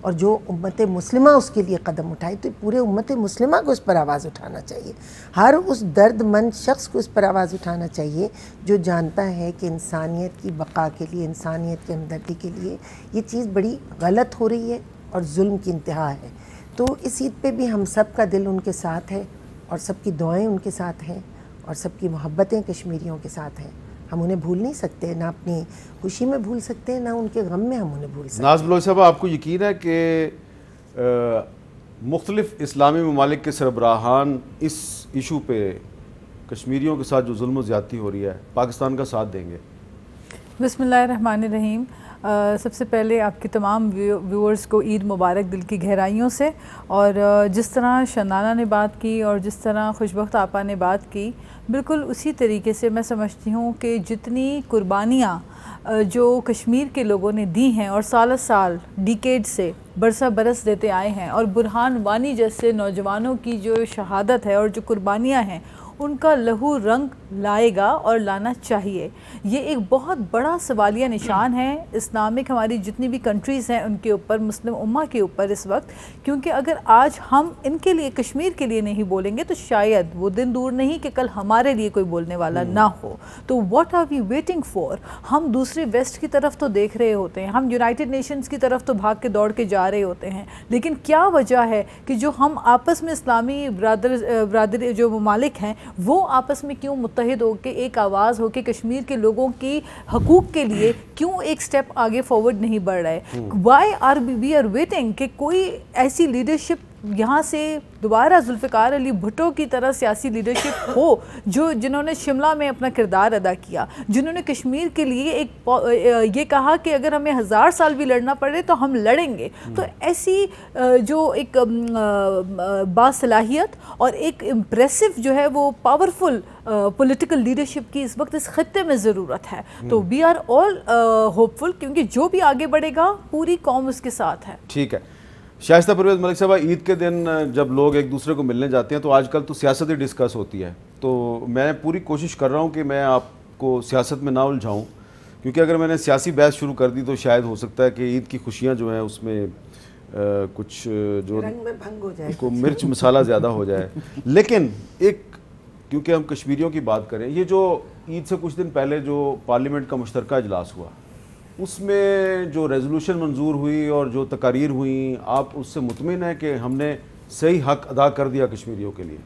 اور جو امت مسلمہ اس کے لیے قدم اٹھائے تو پورے امت مسلمہ کو اس پر آواز اٹھانا چاہیے. ہر اس درد مند شخص کو اس پر آواز اٹھانا چاہیے جو جانتا ہے کہ انسانیت کی بقا کے لیے, انسانیت کی ہمدردی کے لیے یہ چیز بڑی غلط ہو رہی ہے اور ظلم کی انتہا ہے. تو اس عید پہ بھی ہم سب کا دل ان کے ساتھ ہے اور سب کی دعائیں ان کے ساتھ ہیں اور سب کی محبتیں کشمیریوں کے ساتھ ہیں. ہم انہیں بھول نہیں سکتے, نہ اپنی خوشی میں بھول سکتے نہ ان کے غم میں ہم انہیں بھول سکتے. ناز بلوچ صاحب, آپ کو یقین ہے کہ مختلف اسلامی ممالک کے سربراہان اس ایشو پہ کشمیریوں کے ساتھ جو ظلم و زیادتی ہو رہی ہے پاکستان کا ساتھ دیں گے؟ بسم اللہ الرحمن الرحیم. سب سے پہلے آپ کے تمام ویورز کو عید مبارک دل کی گہرائیوں سے. اور جس طرح شنانہ نے بات کی اور جس طرح خوشبخت آپا نے بات کی, بالکل اسی طریقے سے میں سمجھتی ہوں کہ جتنی قربانیاں جو کشمیر کے لوگوں نے دی ہیں اور سال سال ڈیکیڈ سے برسہ برس دیتے آئے ہیں, اور برہان وانی جیسے نوجوانوں کی جو شہادت ہے اور جو قربانیاں ہیں ان کا لہو رنگ لائے گا اور لانا چاہیے. یہ ایک بہت بڑا سوالیہ نشان ہے اسلامک ہماری جتنی بھی کنٹریز ہیں ان کے اوپر, مسلم امہ کے اوپر اس وقت, کیونکہ اگر آج ہم ان کے لیے کشمیر کے لیے نہیں بولیں گے تو شاید وہ دن دور نہیں کہ کل ہمارے لیے کوئی بولنے والا نہ ہو. تو what are we waiting for? ہم دوسرے ویسٹ کی طرف تو دیکھ رہے ہوتے ہیں, ہم یونائٹڈ نیشنز کی طرف تو بھاگ کے دوڑ کے جا رہے ہوتے ہیں, لیکن کیا وجہ ہے کہ جو ہم آپس میں اسلامی برادری جو ممالک ہیں وہ آپس میں کیوں متحد ہو کے ایک آواز ہو کے کشمیر کے لوگوں کی حقوق کے لیے کیوں ایک سٹیپ آگے فارورڈ نہیں بڑھ رہے؟ Why are we are waiting کہ کوئی ایسی لیڈرشپ یہاں سے دوبارہ ذوالفقار علی بھٹو کی طرح سیاسی لیڈرشپ ہو جنہوں نے شملہ میں اپنا کردار ادا کیا, جنہوں نے کشمیر کے لیے ایک یہ کہا کہ اگر ہمیں 1000 سال بھی لڑنا پڑے تو ہم لڑیں گے. تو ایسی جو ایک باصلاحیت اور ایک امپریسو جو ہے وہ پاورفل پولیٹیکل لیڈرشپ کی اس وقت اس خطے میں ضرورت ہے. تو وی آر آل ہوپ فل, کیونکہ جو بھی آگے بڑھے گا پوری قوم اس کے ساتھ ہے. ٹھیک ہے. شائستہ پرویز ملک صاحبہ, عید کے دن جب لوگ ایک دوسرے کو ملنے جاتے ہیں تو آج کل تو سیاست ہی ڈسکس ہوتی ہے, تو میں پوری کوشش کر رہا ہوں کہ میں آپ کو سیاست میں نہ الجھاؤں, کیونکہ اگر میں نے سیاسی بحث شروع کر دی تو شاید ہو سکتا ہے کہ عید کی خوشیاں جو ہیں اس میں کچھ جو رنگ میں بھنگ ہو جائے, کو مرچ مسالہ زیادہ ہو جائے. لیکن ایک کیونکہ ہم کشمیریوں کی بات کریں, یہ جو عید سے کچھ دن پہلے جو پارلیمنٹ کا مشترکہ اجلاس ہوا اس میں جو ریزولوشن منظور ہوئی اور جو تقاریر ہوئیں, آپ اس سے مطمئن ہیں کہ ہم نے صحیح حق ادا کر دیا کشمیریوں کے لیے؟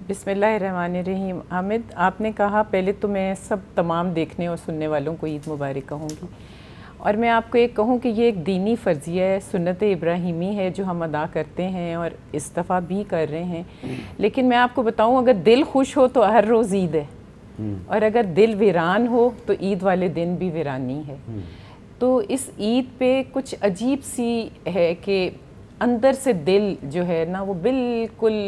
بسم اللہ الرحمن الرحیم. حامد, آپ نے کہا, پہلے تو میں سب تمام دیکھنے اور سننے والوں کو عید مبارک کہوں گی, اور میں آپ کو ایک کہوں کہ یہ ایک دینی فرضیہ ہے, سنت ابراہیمی ہے جو ہم ادا کرتے ہیں اور اس دفعہ بھی کر رہے ہیں. لیکن میں آپ کو بتاؤں, اگر دل خوش ہو تو ہر روز عید ہے, اور اگر دل ویران ہو تو عید والے دن بھی ویرانی ہے. تو اس عید پہ کچھ عجیب سی ہے کہ اندر سے دل جو ہے نا وہ بالکل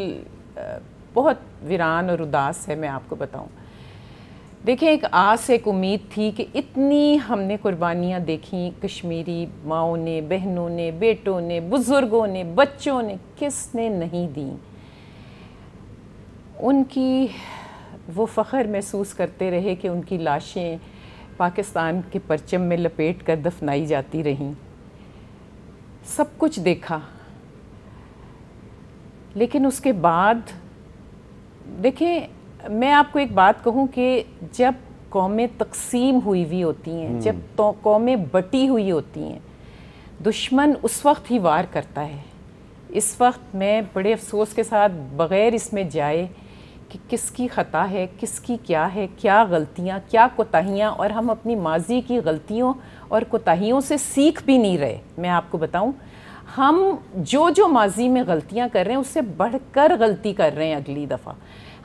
بہت ویران اور اداس ہے. میں آپ کو بتاؤں, دیکھیں, ایک آس ایک امید تھی کہ اتنی ہم نے قربانیاں دیکھیں کشمیری ماؤں نے, بہنوں نے, بیٹوں نے, بزرگوں نے, بچوں نے, کس نے نہیں دیں. ان کی وہ فخر محسوس کرتے رہے کہ ان کی لاشیں پاکستان کے پرچم میں لپیٹ کر دفنائی جاتی رہیں. سب کچھ دیکھا, لیکن اس کے بعد دیکھیں, میں آپ کو ایک بات کہوں کہ جب قومیں تقسیم ہوئی ہوتی ہیں, جب قومیں بٹی ہوئی ہوتی ہیں, دشمن اس وقت ہی وار کرتا ہے. اس وقت میں بڑے افسوس کے ساتھ, بغیر اس میں جائے کہ کس کی خطا ہے, کس کی کیا ہے, کیا غلطیاں, کیا کوتاہیاں, اور ہم اپنی ماضی کی غلطیوں اور کوتاہیوں سے سیکھ بھی نہیں رہے. میں آپ کو بتاؤں, ہم جو ماضی میں غلطیاں کر رہے ہیں اس سے بڑھ کر غلطی کر رہے ہیں اگلی دفعہ,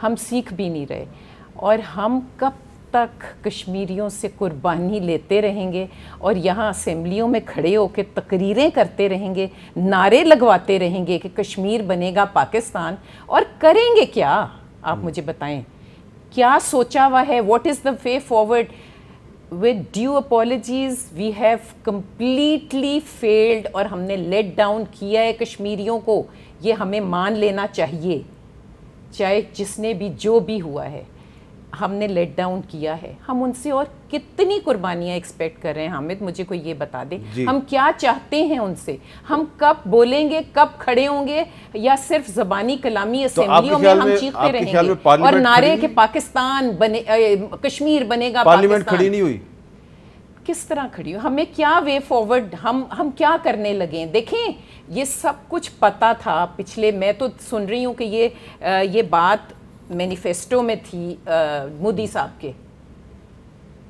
ہم سیکھ بھی نہیں رہے. اور ہم کب تک کشمیریوں سے قربانی لیتے رہیں گے اور یہاں اسمبلیوں میں کھڑے ہو کے تقریریں کرتے رہیں گے, نعرے لگواتے رہیں گے کہ کشمیر بنے گا پاکستان, اور کریں گے کیا؟ آپ مجھے بتائیں, کیا سوچا ہوا ہے؟ What is the way forward? With due apologies, we have completely failed, اور ہم نے لیٹ ڈاؤن کیا ہے کشمیریوں کو. یہ ہمیں مان لینا چاہیے, چاہے جس نے بھی جو بھی ہوا ہے. ہم نے لیٹ ڈاؤن کیا ہے. ہم ان سے اور کتنی قربانیاں ایکسپیکٹ کر رہے ہیں؟ حامد مجھے کوئی یہ بتا دے, ہم کیا چاہتے ہیں ان سے؟ ہم کب بولیں گے, کب کھڑے ہوں گے, یا صرف زبانی کلامی اسمبلیوں میں ہم چیختے رہیں گے اور نعرے کہ پاکستان بنے, کشمیر بنے گا, پارلیمنٹ کھڑی نہیں ہوئی؟ کس طرح کھڑی ہو؟ ہمیں کیا وے فارورڈ, ہم کیا کرنے لگے؟ دیکھیں یہ سب کچھ پتہ تھا پچھلے, میں تو سن رہی ہوں کہ یہ بات مینیفیسٹو میں تھی مودی صاحب کے,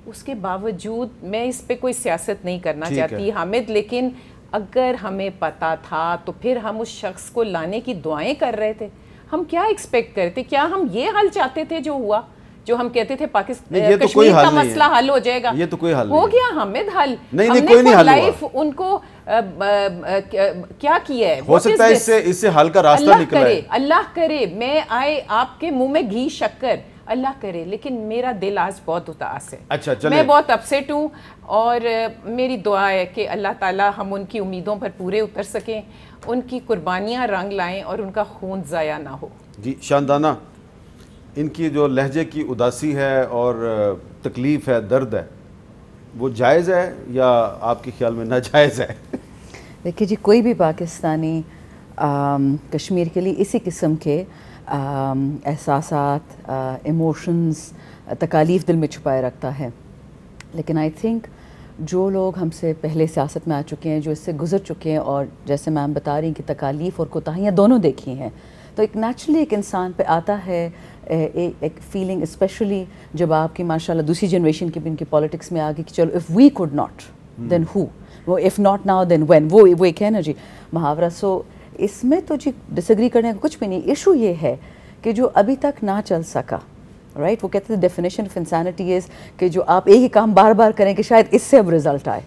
اس کے باوجود میں اس پہ کوئی سیاست نہیں کرنا چاہتی حامد, لیکن اگر ہمیں پتہ تھا تو پھر ہم اس شخص کو لانے کی دعائیں کر رہے تھے. ہم کیا ایکسپیکٹ کرتے؟ کیا ہم یہ حل چاہتے تھے جو ہوا, جو ہم کہتے تھے پاکستان کشمیر کا مسئلہ حل ہو جائے گا؟ یہ تو کوئی حل ہو گیا حامد حل. نہیں, ہم کوئی نہیں نے حل لائف ان کو کیا کیا ہے؟ ہو سکتا ہے اس سے حل کا راستہ نکلا ہے. اللہ کرے میں آئے آپ کے منہ میں گھی شکر, اللہ کرے, لیکن میرا دل آج بہت اداس ہے. اچھا میں بہت اپسیٹ ہوں, اور میری دعا ہے کہ اللہ تعالیٰ ہم ان کی امیدوں پر پورے اتر سکیں, ان کی قربانیاں رنگ لائیں اور ان کا خون ضائع نہ ہو. جی شاندانہ, ان کی جو لہجے کی اداسی ہے اور تکلیف ہے, درد ہے, وہ جائز ہے یا آپ کے خیال میں ناجائز ہے؟ دیکھیے جی, کوئی بھی پاکستانی کشمیر کے لیے اسی قسم کے احساسات, ایموشنز, تکالیف دل میں چھپائے رکھتا ہے. لیکن آئی تھنک جو لوگ ہم سے پہلے سیاست میں آ چکے ہیں, جو اس سے گزر چکے ہیں, اور جیسے میم بتا رہی ہیں کہ تکالیف اور کوتاہیاں دونوں دیکھی ہیں, تو ایک نیچرلی ایک انسان پہ آتا ہے ایک فیلنگ, اسپیشلی جب آپ کی ماشاءاللہ دوسری جنریشن کی بھی ان کی پالیٹکس میں آگے کہ چلو if we could not then who, who if not now then when, وہ ایک ہے نا جی محاورہ. سو اس میں تو جی ڈس ایگری کرنے کا کچھ بھی نہیں. ایشو یہ ہے کہ جو ابھی تک نہ چل سکا, رائٹ, وہ کہتے ہیں ڈیفینیشن آف انسانٹی از کہ جو آپ ایک ہی کام بار بار کریں کہ شاید اس سے اب رزلٹ آئے.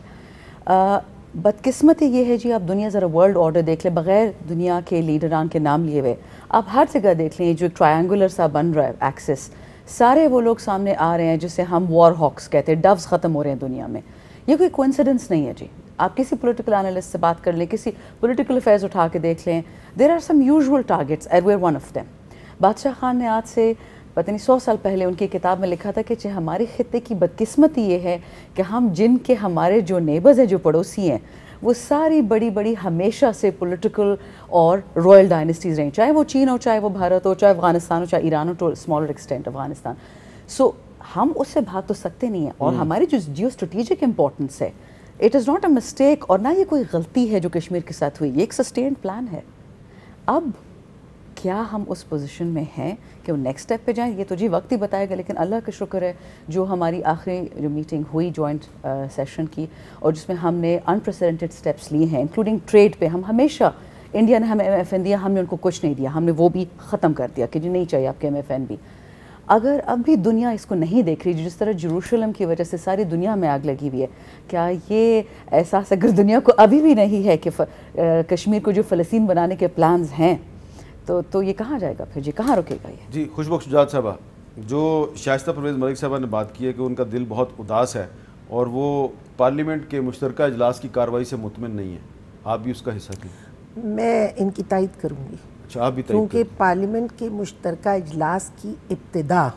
بدقسمتی یہ ہے جی, آپ دنیا ذرا ورلڈ آرڈر دیکھ لیں, بغیر دنیا کے لیڈران کے نام لیے ہوئے آپ ہر جگہ دیکھ لیں, جو ٹرائنگولر سا بن رہا ہے ایکسس, سارے وہ لوگ سامنے آ رہے ہیں جسے ہم وار ہاکس کہتے ہیں, ڈوز ختم ہو رہے ہیں دنیا میں. یہ کوئی کوئنسیڈنس نہیں ہے جی. آپ کسی پولیٹیکل انالسٹ سے بات کر لیں, کسی پولیٹیکل افیئرز اٹھا کے دیکھ لیں, there are some usual targets and we are one of them. بادشاہ خان نے آج سے پتہ نہیں 100 سال پہلے ان کی کتاب میں لکھا تھا کہ ہماری خطے کی بدقسمتی یہ ہے کہ ہم جن کے ہمارے جو نیبرز ہیں, جو پڑوسی ہیں, وہ ساری بڑی بڑی ہمیشہ سے پولیٹیکل اور رائل ڈائنسٹیز رہیں, چاہے وہ چین ہو, چاہے وہ بھارت ہو, چاہے افغانستان ہو, چاہے ایران ہو, ٹو اسمالر ایکسٹینٹ افغانستان. سو ہم اس سے بھاگ تو سکتے نہیں ہیں, اور ہماری جو جیو اسٹریٹجک امپورٹنس ہے, it is not a mistake, اور نہ یہ کوئی غلطی ہے جو کشمیر کے ساتھ ہوئی, یہ ایک سسٹینڈ پلان ہے. اب کیا ہم اس پوزیشن میں ہیں کہ وہ نیکسٹ اسٹیپ پہ جائیں؟ یہ تو جی وقت ہی بتائے گا. لیکن اللہ کا شکر ہے جو ہماری آخری جو میٹنگ ہوئی جوائنٹ سیشن کی, اور جس میں ہم نے انپریسیڈنٹڈ اسٹیپس لیے ہیں, انکلوڈنگ ٹریڈ پہ. ہم ہمیشہ, انڈیا نے ہمیں MFN دیا, ہم نے ان کو کچھ نہیں دیا, ہم نے وہ بھی ختم کر دیا کہ جی نہیں چاہیے آپ کے MFN بھی. اگر اب بھی دنیا اس کو نہیں دیکھ رہی, جس طرح جروشلم کی وجہ سے ساری دنیا میں آگ لگی ہوئی ہے, کیا یہ احساس اگر دنیا کو ابھی بھی نہیں ہے کہ کشمیر کو جو فلسطین بنانے کے پلانز ہیں, تو یہ کہاں جائے گا پھر جی, کہاں رکے گا یہ؟ جی خوشبخش شجاعت صاحبہ, جو شائستہ پرویز ملک صاحبہ نے بات کی ہے کہ ان کا دل بہت اداس ہے اور وہ پارلیمنٹ کے مشترکہ اجلاس کی کارروائی سے مطمئن نہیں ہے, آپ بھی اس کا حصہ تھیں؟ میں ان کی تائید کروں گی. اچھا, آپ بھی تائید کیونکہ پارلیمنٹ کے مشترکہ اجلاس کی ابتدا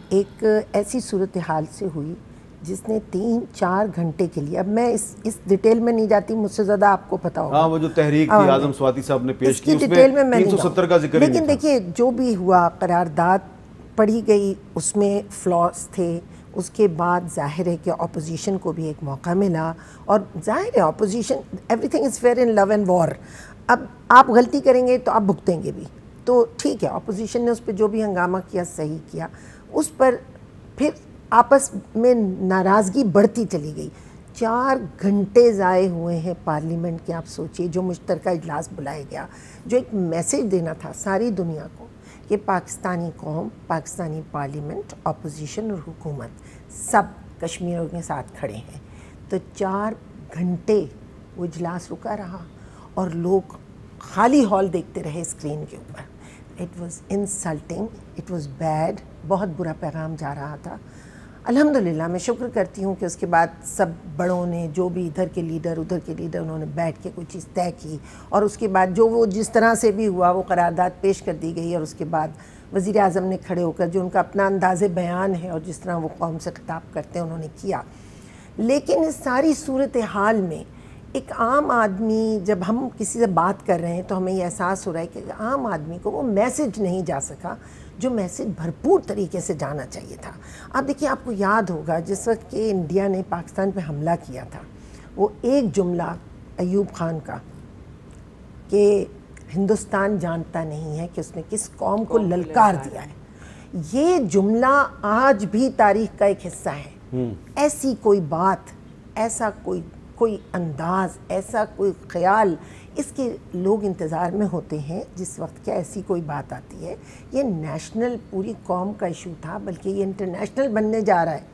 ایک ایسی صورتحال سے ہوئی جس نے 3-4 گھنٹے کے لیے, اب میں اس ڈیٹیل میں نہیں جاتی, مجھ سے زیادہ آپ کو پتہ ہوگا. ہاں, وہ جو تحریک تھی اعظم سواتی صاحب نے پیش کی, اس میں ڈیٹیل میں 370 کا ذکر ہی نہیں تھا. لیکن دیکھیے جو بھی ہوا, قرارداد پڑھی گئی, اس میں فلاس تھے. اس کے بعد ظاہر ہے کہ اپوزیشن کو بھی ایک موقع ملا, اور ظاہر ہے opposition, everything is fair in love and war. اب آپ غلطی کریں گے تو آپ بھگتیں گے بھی, تو ٹھیک ہے, اپوزیشن نے اس پہ جو بھی ہنگامہ کیا صحیح کیا. اس پر پھر آپس میں ناراضگی بڑھتی چلی گئی. 4 گھنٹے ضائع ہوئے ہیں پارلیمنٹ کے. آپ سوچئے جو مشترکہ اجلاس بلایا گیا, جو ایک میسیج دینا تھا ساری دنیا کو کہ پاکستانی قوم, پاکستانی پارلیمنٹ, اپوزیشن اور حکومت سب کشمیریوں کے ساتھ کھڑے ہیں, تو 4 گھنٹے وہ اجلاس رکا رہا اور لوگ خالی ہال دیکھتے رہے اسکرین کے اوپر. It was insulting, it was bed, بہت برا پیغام جا رہا تھا. الحمدللہ میں شکر کرتی ہوں کہ اس کے بعد سب بڑوں نے, جو بھی ادھر کے لیڈر ادھر کے لیڈر, انہوں نے بیٹھ کے کوئی چیز طے کی, اور اس کے بعد جو وہ جس طرح سے بھی ہوا وہ قرارداد پیش کر دی گئی, اور اس کے بعد وزیر اعظم نے کھڑے ہو کر جو ان کا اپنا انداز بیان ہے اور جس طرح وہ قوم سے خطاب کرتے ہیں انہوں نے کیا. لیکن اس ساری صورتحال میں ایک عام آدمی جب ہم کسی سے بات کر رہے ہیں تو ہمیں یہ احساس ہو رہا ہے کہ عام آدمی کو وہ میسج نہیں جا سکا جو میسج بھرپور طریقے سے جانا چاہیے تھا. آپ دیکھیے, آپ کو یاد ہوگا جس وقت کہ انڈیا نے پاکستان پہ حملہ کیا تھا, وہ ایک جملہ ایوب خان کا کہ ہندوستان جانتا نہیں ہے کہ اس نے کس قوم کو للکار دیا ہے, یہ جملہ آج بھی تاریخ کا ایک حصہ ہے. ایسی کوئی بات, ایسا کوئی انداز, ایسا کوئی خیال اس کے لوگ انتظار میں ہوتے ہیں جس وقت کہ ایسی کوئی بات آتی ہے. یہ نیشنل پوری قوم کا ایشو تھا, بلکہ یہ انٹرنیشنل بننے جا رہا ہے,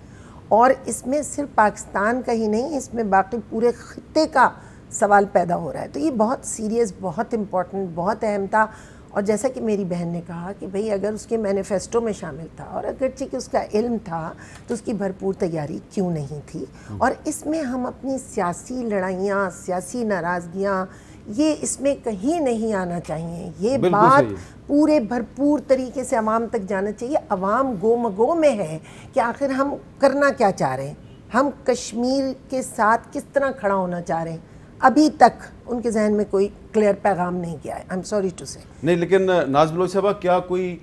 اور اس میں صرف پاکستان کا ہی نہیں, اس میں باقی پورے خطے کا سوال پیدا ہو رہا ہے. تو یہ بہت سیریس, بہت امپورٹنٹ, بہت اہم تھا. اور جیسا کہ میری بہن نے کہا کہ بھئی اگر اس کے مینیفیسٹو میں شامل تھا اور اگرچہ کہ اس کا علم تھا تو اس کی بھرپور تیاری کیوں نہیں تھی. اور اس میں ہم اپنی سیاسی لڑائیاں, سیاسی ناراضگیاں, یہ اس میں کہیں نہیں آنا چاہیے. یہ بات پورے بھرپور طریقے سے عوام تک جانا چاہیے. عوام گو مگو میں ہے کہ آخر ہم کرنا کیا چاہ رہے ہیں, ہم کشمیر کے ساتھ کس طرح کھڑا ہونا چاہ رہے ہیں. ابھی تک ان کے ذہن میں کوئی کلیئر پیغام نہیں گیا ہے. آئی ایم سوری ٹو سے. نہیں, لیکن ناز بلوچ صاحبہ, کیا کوئی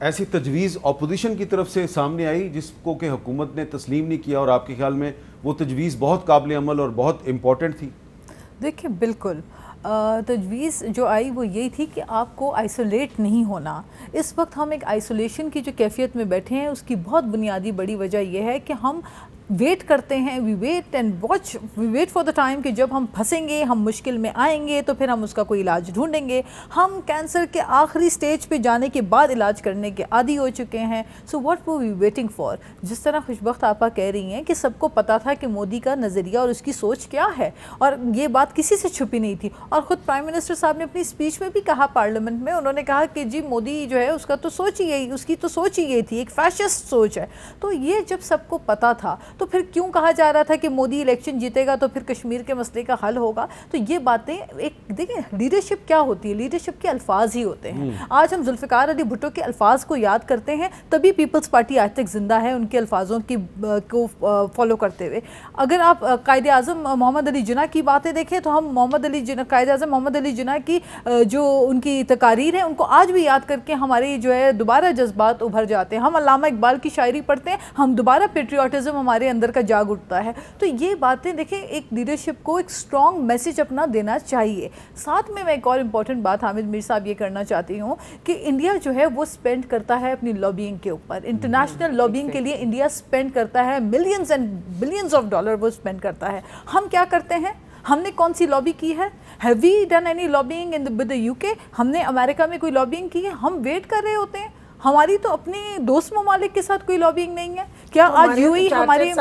ایسی تجویز اپوزیشن کی طرف سے سامنے آئی جس کو کہ حکومت نے تسلیم نہیں کیا, اور آپ کے خیال میں وہ تجویز بہت قابل عمل اور بہت امپورٹنٹ تھی؟ دیکھیں بالکل تجویز جو آئی وہ یہی تھی کہ آپ کو آئسولیٹ نہیں ہونا. اس وقت ہم ایک آئسولیشن کی جو کیفیت میں بیٹھے ہیں, اس کی بہت بنیادی بڑی وجہ یہ ہے کہ ہم ویٹ کرتے ہیں, we wait and watch, we wait for the time کہ جب ہم پھنسیں گے, ہم مشکل میں آئیں گے تو پھر ہم اس کا کوئی علاج ڈھونڈیں گے. ہم کینسر کے آخری سٹیج پہ جانے کے بعد علاج کرنے کے عادی ہو چکے ہیں. So what we waiting for. جس طرح خوشبخت آپا کہہ رہی ہیں کہ سب کو پتا تھا کہ مودی کا نظریہ اور اس کی سوچ کیا ہے, اور یہ بات کسی سے چھپی نہیں تھی. اور خود پرائم منسٹر صاحب نے اپنی اسپیچ میں بھی کہا پارلیمنٹ میں, انہوں نے کہا کہ جی مودی جو ہے اس کا تو سوچ ہی یہی, اس کی تو سوچ ہی یہ تھی, ایک فیشسٹ سوچ ہے. تو یہ جب سب کو پتا تھا تو پھر کیوں کہا جا رہا تھا کہ مودی الیکشن جیتے گا تو پھر کشمیر کے مسئلے کا حل ہوگا. تو یہ باتیں ایک دیکھیں لیڈرشپ کیا ہوتی ہے, لیڈرشپ کے الفاظ ہی ہوتے ہیں. آج ہم ذوالفقار علی بھٹو کے الفاظ کو یاد کرتے ہیں, تبھی پیپلز پارٹی آج تک زندہ ہے ان کے الفاظوں کی کو فالو کرتے ہوئے. اگر آپ قائد اعظم محمد علی جناح کی باتیں دیکھیں تو ہم قائد اعظم محمد علی جناح کی جو ان کی تقاریر ہیں ان کو آج بھی یاد کر کے ہماری جو ہے دوبارہ جذبات ابھر جاتے ہیں. ہم علامہ اقبال کی شاعری پڑھتے ہیں, ہم دوبارہ پیٹریوٹزم ہمارے اندر کا جاگ اٹھتا ہے. تو یہ باتیں دیکھیں, ایک لیڈرشپ کو ایک اسٹرانگ میسج اپنا دینا چاہیے. ساتھ میں ایک اور امپورٹنٹ بات حامد میر صاحب یہ کرنا چاہتی ہوں کہ انڈیا جو ہے وہ سپینڈ کرتا ہے اپنی لابینگ کے اوپر, انٹرنیشنل لابینگ کے لیے انڈیا سپینڈ کرتا ہے millions and billions of dollar وہ سپینڈ کرتا ہے. ہم کیا کرتے ہیں, ہم نے کون سی لابی کی ہے؟ Have we done any lobbying with the U K? ہم نے امریکہ میں کوئی لابینگ کی ہے؟ ہم ویٹ کر رہے ہوتے ہیں. ہماری تو اپنے دوست ممالک کے ساتھ کوئی لابینگ نہیں ہے. کیا آج یو ای ہمارے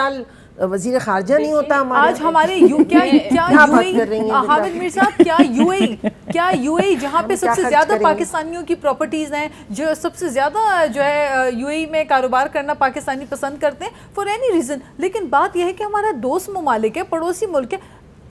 وزیر خارجہ نہیں ہوتا ہمارے, آج ہمارے کیا یو ای حامد میر صاحب, کیا یو ای جہاں پہ سب سے زیادہ پاکستانیوں کی پراپرٹیز ہیں, جو سب سے زیادہ جو ہے یو ای میں کاروبار کرنا پاکستانی پسند کرتے ہیں فار اینی ریزن, لیکن بات یہ ہے کہ ہمارا دوست ممالک ہے, پڑوسی ملک ہے.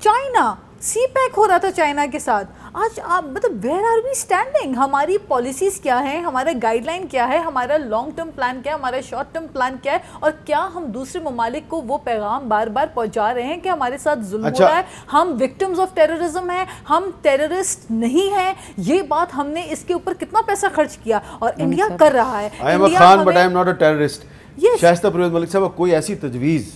چائنا سی پیک ہو رہا تھا چائنا کے ساتھ. آج آپ مطلب ویئر آر وی اسٹینڈنگ, ہماری پالیسیز کیا ہیں, ہمارا گائیڈ لائن کیا ہے, ہمارا لانگ ٹرم پلان کیا ہے, ہمارا شارٹ ٹرم پلان کیا ہے, اور کیا ہم دوسرے ممالک کو وہ پیغام بار بار پہنچا رہے ہیں کہ ہمارے ساتھ ظلم ہو رہا ہے, ہم وکٹمز آف ٹیررزم ہیں, ہم ٹیررسٹ نہیں ہیں. یہ بات ہم نے اس کے اوپر کتنا پیسہ خرچ کیا اور انڈیا کر رہا ہے. I am a Khan but I am not a terrorist. شائستہ پرویز ملک صاحب, کوئی ایسی تجویز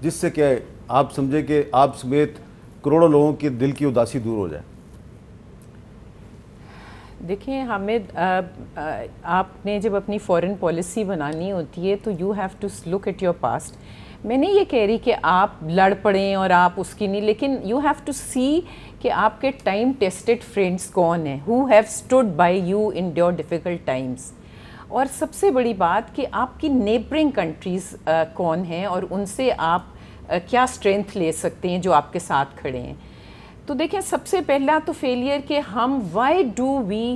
جس سے کہ آپ سمجھے کہ آپ سمیت کروڑوں لوگوں کے دل کی اداسی دور ہو جائے؟ دیکھیں حامد, آپ نے جب اپنی فورن پالیسی بنانی ہوتی ہے تو you have to look at your past. میں نہیں یہ کہہ رہی کہ آپ لڑ پڑیں اور آپ اس کی نہیں, لیکن یو ہیو ٹو سی کہ آپ کے ٹائم ٹیسٹڈ فرینڈس کون ہیں, who have stood by you in your difficult Times. اور سب سے بڑی بات کہ آپ کی نیبرنگ کنٹریز کون ہیں اور ان سے آپ کیا اسٹرینتھ لے سکتے ہیں جو آپ کے ساتھ کھڑے ہیں. تو دیکھیں سب سے پہلا تو فیلئر کہ ہم why do we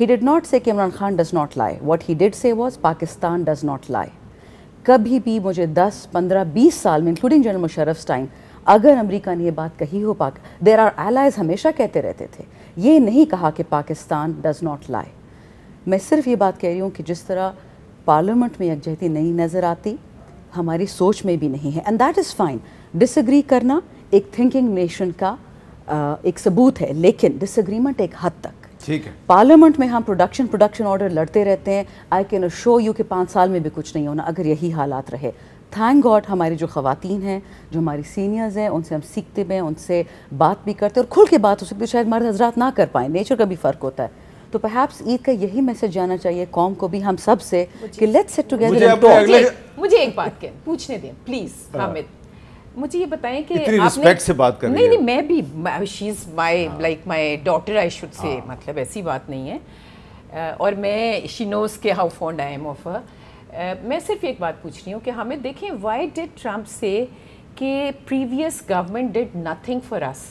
He did not say کہ Imran Khan does not lie. What he did say was Pakistan does not lie. کبھی بھی مجھے 10, 15, 20 سال میں انکلوڈنگ جنرل مشرف ٹائم اگر امریکہ نے یہ بات کہی ہو دیر آر allies ہمیشہ کہتے رہتے تھے, یہ نہیں کہا کہ پاکستان ڈز ناٹ لائی. میں صرف یہ بات کہہ رہی ہوں کہ جس طرح پارلیمنٹ میں یکجہتی نہیں نظر آتی, ہماری سوچ میں بھی نہیں ہے, and that is fine. Disagree کرنا ایک تھنکنگ نیشن کا ایک ثبوت ہے, لیکن ڈس ایگریمنٹ ایک حد تک. ٹھیک ہے, پارلیمنٹ میں ہم پروڈکشن آرڈر لڑتے رہتے ہیں. آئی کین شو یو کہ 5 سال میں بھی کچھ نہیں ہونا اگر یہی حالات رہے. تھینک گاڈ ہماری جو خواتین ہیں, جو ہماری سینئرز ہیں, ان سے ہم سیکھتے ہیں, ان سے بات بھی کرتے ہیں, اور کھل کے بات ہو سکتی ہے. شاید مرد حضرات نہ کر پائیں, نیچر کا بھی فرق ہوتا ہے. تو پرہیپس عید کا یہی میسج جانا چاہیے قوم کو بھی, ہم سب سے, کہ لیٹس سٹ ٹوگیدر. مجھے ایک بات پوچھنے دیں پلیز حامد, مجھے یہ بتائیں کہ اتنی رسپیکٹ سے بات کر رہی ہے. نہیں, میں بھی, she is my like my daughter I should say, مطلب ایسی بات نہیں ہے, اور میں شی نوز کہ how fond I am of her. میں صرف ایک بات پوچھ رہی ہوں کہ ہمیں دیکھیں, وائی ڈڈ ٹرمپ سے کہ previous government did nothing for us,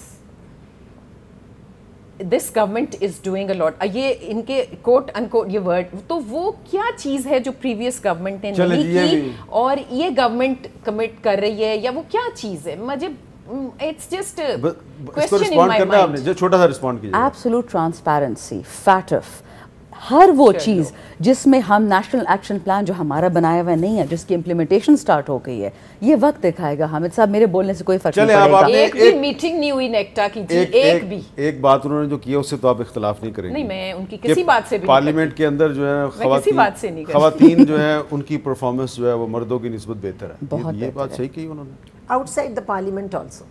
this government is doing a lot, یہ ان کے کوٹ ان کوٹ یہ ورڈ, تو وہ کیا چیز ہے جو پریویس گورنمنٹ نے نہیں کی اور یہ گورنمنٹ کمٹ کر رہی ہے, یا وہ کیا چیز ہے؟ مجھے it's just question in my mind. جو چھوٹا سا رسپونڈ کیجیے. ایبسولوٹ ٹرانسپیرنسی, فیٹف, ہر وہ چیز جس میں ہم نیشنل ایکشن پلان جو ہمارا بنایا ہوا نہیں ہے, جس کی امپلیمنٹیشن سٹارٹ ہو گئی ہے, یہ وقت دکھائے گا. حامد صاحب میرے بولنے سے کوئی فرق نہیں پڑے گا. ایک بھی میٹنگ نہیں ہوئی نیکٹا کی, ایک بھی. ایک بات انہوں نے جو کیا اس سے تو آپ اختلاف نہیں کریں گے. نہیں, میں ان کی کسی بات سے بھی, پارلیمنٹ کے اندر جو ہے خواتین جو ہے ان کی پرفارمنس جو ہے وہ مردوں کی نسبت بہتر ہے. یہ بات صحیح کہی انہوں نے. outside the parliament also.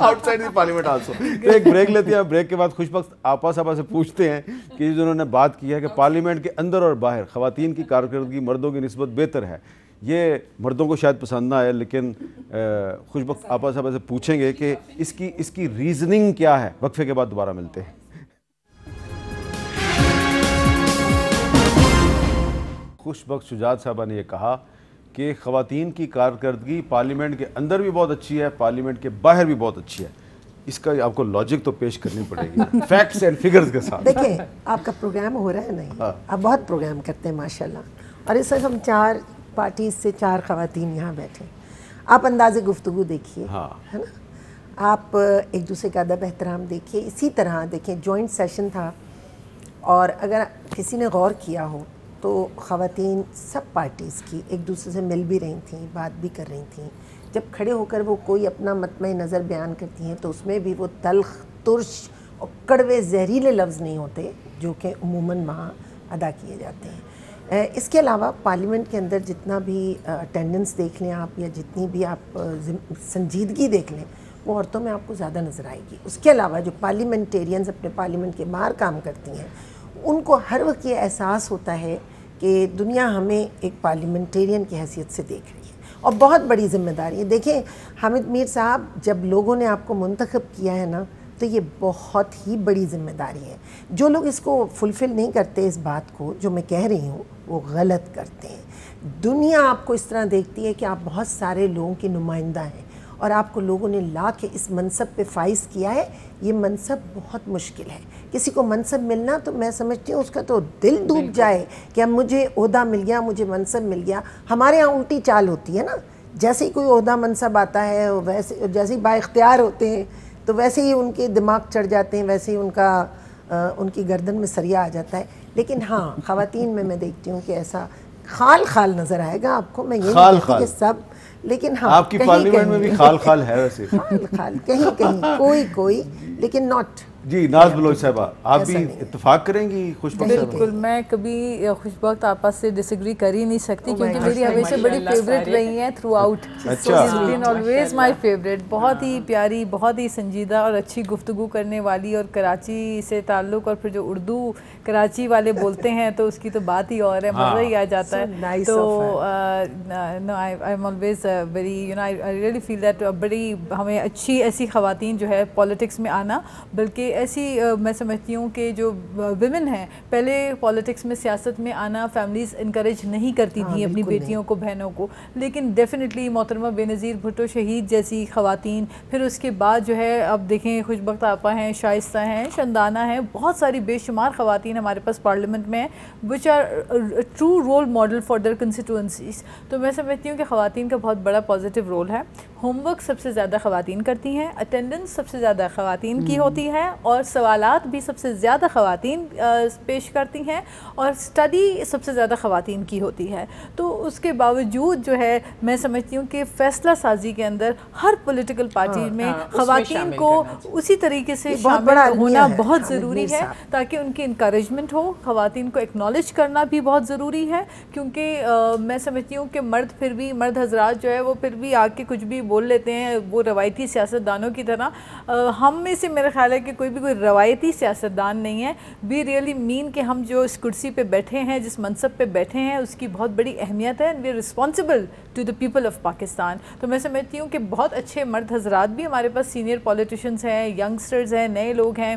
outside the parliament also. ایک بریک لیتے ہیں, بریک کے بعد خوش بخت آپا صاحبہ سے پوچھتے ہیں کہ جنہوں نے بات کی ہے کہ پارلیمنٹ کے اندر اور باہر خواتین کی کارکردگی مردوں کی نسبت بہتر ہے, یہ مردوں کو شاید پسند نہ آئے, لیکن خوش بخت آپا صاحبہ سے پوچھیں گے کہ اس کی ریزننگ کیا ہے. وقفے کے بعد دوبارہ ملتے ہیں. خوش بخت شجاعت صاحبہ نے یہ کہا کہ خواتین کی کارکردگی پارلیمنٹ کے اندر بھی بہت اچھی ہے, پارلیمنٹ کے باہر بھی بہت اچھی ہے. اس کا آپ کو لاجک تو پیش کرنی پڑے گی فیکٹس اینڈ فگرز کے ساتھ. دیکھیں آپ کا پروگرام ہو رہا ہے نہیں, آپ بہت پروگرام کرتے ہیں ماشاءاللہ, اور اس وقت ہم 4 پارٹیز سے 4 خواتین یہاں بیٹھے. آپ انداز گفتگو دیکھیے, ہے نا, آپ ایک دوسرے کا ادب احترام دیکھیے. اسی طرح دیکھیں جوائنٹ سیشن تھا, اور اگر کسی نے غور کیا ہو تو خواتین سب پارٹیز کی ایک دوسرے سے مل بھی رہی تھیں, بات بھی کر رہی تھیں. جب کھڑے ہو کر وہ کوئی اپنا مطمع نظر بیان کرتی ہیں تو اس میں بھی وہ تلخ, ترش اور کڑوے زہریلے لفظ نہیں ہوتے جو کہ عموماً وہاں ادا کیے جاتے ہیں. اس کے علاوہ پارلیمنٹ کے اندر جتنا بھی اٹینڈنس دیکھ لیں آپ, یا جتنی بھی آپ سنجیدگی دیکھ لیں, وہ عورتوں میں آپ کو زیادہ نظر آئے گی. اس کے علاوہ جو پارلیمنٹیرینز اپنے پارلیمنٹ کے باہر کام کرتی ہیں, ان کو ہر وقت یہ احساس ہوتا ہے کہ دنیا ہمیں ایک پارلیمنٹیرین کی حیثیت سے دیکھ رہی ہے, اور بہت بڑی ذمہ داری ہے. دیکھیں حامد میر صاحب, جب لوگوں نے آپ کو منتخب کیا ہے نا, تو یہ بہت ہی بڑی ذمہ داری ہے. جو لوگ اس کو فلفل نہیں کرتے, اس بات کو جو میں کہہ رہی ہوں, وہ غلط کرتے ہیں. دنیا آپ کو اس طرح دیکھتی ہے کہ آپ بہت سارے لوگوں کی نمائندہ ہیں, اور آپ کو لوگوں نے لا کے اس منصب پہ فائز کیا ہے. یہ منصب بہت مشکل ہے. کسی کو منصب ملنا تو میں سمجھتی ہوں اس کا تو دل ڈوب جائے کہ اب مجھے عہدہ مل گیا, مجھے منصب مل گیا. ہمارے ہاں الٹی چال ہوتی ہے نا, جیسے ہی کوئی عہدہ منصب آتا ہے, ویسے جیسے ہی با اختیار ہوتے ہیں تو ویسے ہی ان کے دماغ چڑھ جاتے ہیں, ویسے ہی ان کی گردن میں سریا آ جاتا ہے. لیکن ہاں خواتین میں دیکھتی ہوں کہ ایسا خال خال نظر آئے گا آپ کو. میں یہ نہیں کہتی کہ سب, لیکن ہاں آپ کی پارلیمنٹ میں بھی خال خال ہے ویسے, خال خال کہیں کوئی لیکن ناٹ. جی ناز بلوچ صاحبہ, آپ بھی اتفاق کریں گی خوش بخت صاحبہ؟ بالکل, میں کبھی خوش بخت آپا سے ڈس ایگری کر ہی نہیں سکتی, کیونکہ میری ہمیشہ بڑی فیوریٹ رہی ہیں through out. Always my favourite. بہت ہی پیاری, بہت ہی سنجیدہ اور اچھی گفتگو کرنے والی, اور کراچی سے تعلق, اور پھر جو اردو کراچی والے بولتے ہیں تو اس کی تو بات ہی اور ہے, مزہ ہی آ جاتا ہے. تو I am always very I really feel that بڑی ہمیں اچھی ایسی خواتین جو ہے پالیٹکس میں آنا, بلکہ ایسی میں سمجھتی ہوں کہ جو ویمن ہیں پہلے پالیٹکس میں سیاست میں آنا فیملیز انکریج نہیں کرتی تھیں اپنی بیٹیوں کو بہنوں کو، لیکن ڈیفینیٹلی محترمہ بے نظیر بھٹو شہید جیسی خواتین، پھر اس کے بعد جو ہے اب دیکھیں خوشبخت آپا ہیں، شائستہ ہیں، شندانہ ہیں، بہت ساری بے شمار خواتین ہمارے پاس پارلیمنٹ میں ہیں which are true role model for their constituencies. تو میں سمجھتی ہوں کہ خواتین کا بہت بڑا پازیٹیو رول ہے. ہوم ورک سب سے زیادہ خواتین کرتی ہیں، اٹینڈنس سب سے زیادہ خواتین کی ہوتی ہے، اور سوالات بھی سب سے زیادہ خواتین پیش کرتی ہیں، اور اسٹڈی سب سے زیادہ خواتین کی ہوتی ہے. تو اس کے باوجود جو ہے میں سمجھتی ہوں کہ فیصلہ سازی کے اندر ہر پولیٹیکل پارٹی میں خواتین کو اسی طریقے سے شامل ہونا بہت ضروری ہے تاکہ ان کی انکریجمنٹ ہو. خواتین کو ایکنالج کرنا بھی بہت ضروری ہے، کیونکہ میں سمجھتی ہوں کہ مرد حضرات جو ہے وہ پھر بھی آ کے کچھ بھی بول لیتے ہیں، وہ روایتی سیاستدانوں کی طرح. ہم میں سے میرا خیال ہے کہ کوئی روایتی سیاستدان نہیں ہے. وی ریئلی مین کہ ہم جو اس کرسی پہ بیٹھے ہیں، جس منصب پہ بیٹھے ہیں، اس کی بہت بڑی اہمیت ہے. We are responsible to the people of Pakistan. تو میں سمجھتی ہوں کہ بہت اچھے مرد حضرات بھی ہمارے پاس سینئر پولیٹیشنز ہیں، ینگسٹرز ہیں، نئے لوگ ہیں،